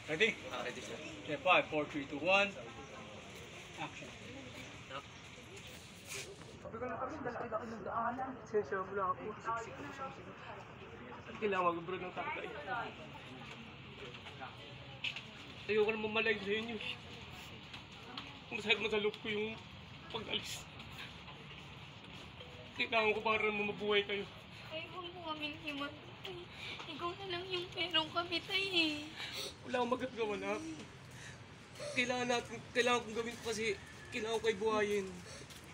Ready? Ready sir. Okay, 5, 4, 3, 2, 1. Action. Sabi ko lang kami, dala-dala ng daanan. Sensya mo lang ako. Kailangan mag-bro ng tatay. Ayoko na mamalayin sa inyo. Masahit mo sa loob ko yung pag-alis. Kailangan ko para mabuhay kayo. Ay, huwag mo kaming himatay. Ikaw na lang yung perong kami, tay eh. Wala akong magagawa na. Kailangan kong gawin ko kasi kailangan ko kayo buhayin.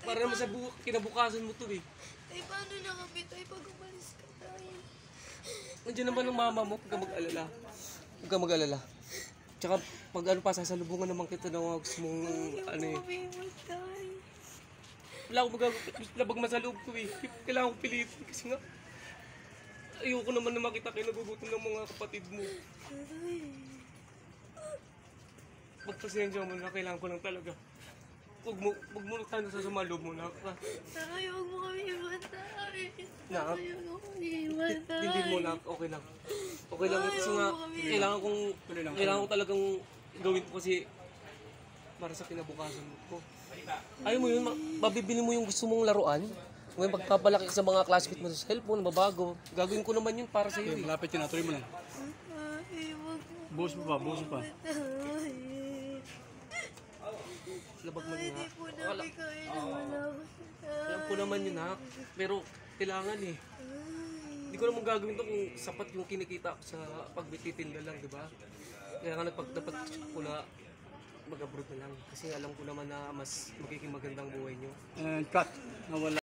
Para naman sa kinabukasan mo to eh. Tay, paano na kami, tay, pag umalis ka, tay? Nandiyan naman ang mama mo, huwag ka mag-alala. Huwag ka mag-alala. Tsaka pag ano pa, sasalubungan naman kita na gusto mong ano eh. Kami himatay. Wala akong magagawa, labag man sa loob ko eh. Kailangan ko pilitin kasi nga ayoko naman na makita kayo nagugutom ng mga kapatid mo. Magpasensya mo na, kailangan ko lang talaga. Huwag mo sana sa sumaloob mo na. Tay, huwag mo kami himatay. Na? Tay, huwag mo kami himatay. Hindi mo na, okay lang. Okay lang kasi nga, kailangan ko talagang gawin ko kasi para sa kinabukasan ko. Ayaw mo yun, mabibili mo yung gusto mong laruan. Ngayon pagpapalaki sa mga classmate mo sa cellphone, mabago. Gagawin ko naman yun para sa iyo. Malapit yun, natuloy mo lang. Tay, huwag mo Buhos mo pa, buhos mo pa. himatay. Labag mo Tay, nga. di po namin kaya na wala ko si tay. Alam ko naman yun ha, pero kailangan eh. Hindi ko naman gagawin to kung sapat yung kinikita ko sa pagbititinda lang, di ba? Kaya nga dapat ko na mag-abroad na lang. Kasi alam ko naman na mas magiging magandang buhay nyo. And cut. Nawala.